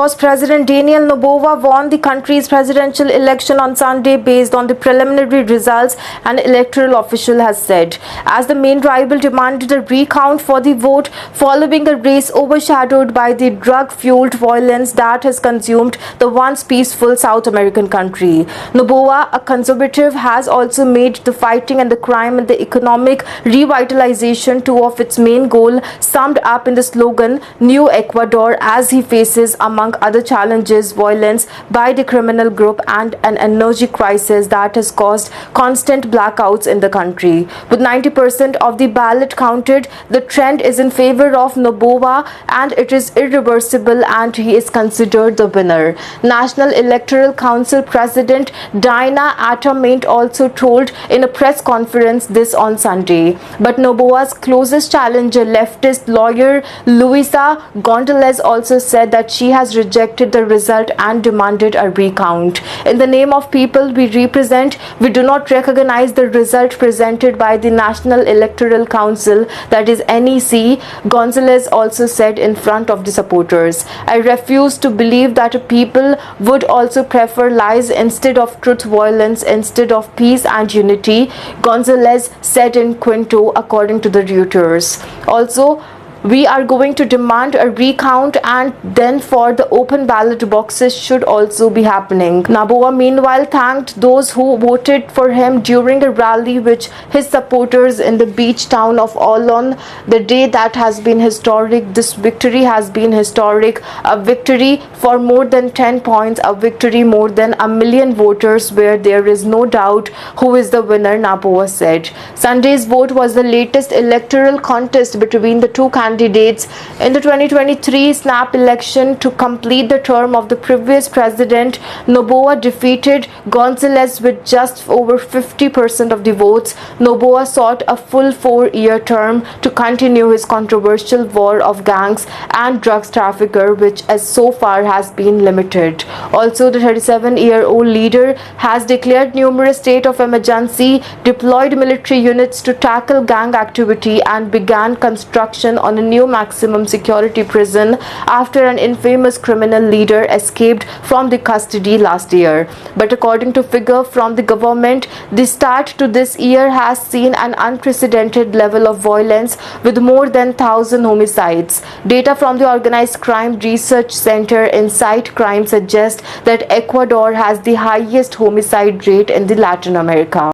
President Daniel Noboa won the country's presidential election on Sunday based on the preliminary results, an electoral official has said, as the main rival demanded a recount for the vote following a race overshadowed by the drug-fueled violence that has consumed the once peaceful South American country. Noboa, a conservative, has also made the fighting and the crime and the economic revitalization two of its main goals, summed up in the slogan New Ecuador, as he faces, among other challenges, violence by the criminal group and an energy crisis that has caused constant blackouts in the country. With 90% of the ballot counted, the trend is in favor of Noboa and it is irreversible, and he is considered the winner. National Electoral Council President Dina Atamait also told in a press conference this on Sunday. But Noboa's closest challenger, leftist lawyer Luisa Gonzalez, also said that she has rejected the result and demanded a recount. In the name of people we represent, we do not recognize the result presented by the National Electoral Council, that is NEC, Gonzalez also said in front of the supporters. I refuse to believe that people would also prefer lies instead of truth, violence instead of peace and unity, Gonzalez said in Quito, according to the Reuters. Also, we are going to demand a recount, and then for the open ballot boxes should also be happening. Noboa meanwhile thanked those who voted for him during a rally which his supporters in the beach town of Olon. The day that has been historic. This victory has been historic, a victory for more than 10 points, a victory more than 1 million voters where there is no doubt who is the winner, Noboa said. Sunday's vote was the latest electoral contest between the two candidates in the 2023 snap election to complete the term of the previous president. Noboa defeated Gonzalez with just over 50% of the votes. Noboa sought a full 4-year term to continue his controversial war of gangs and drugs trafficker, which as so far has been limited. Also, the 37-year-old leader has declared numerous state of emergency, deployed military units to tackle gang activity, and began construction on a new maximum security prison after an infamous criminal leader escaped from the custody last year. But according to figure from the government, the start to this year has seen an unprecedented level of violence with more than 1,000 homicides. Data from the Organized Crime Research Center Insight Crime suggests that Ecuador has the highest homicide rate in the Latin America.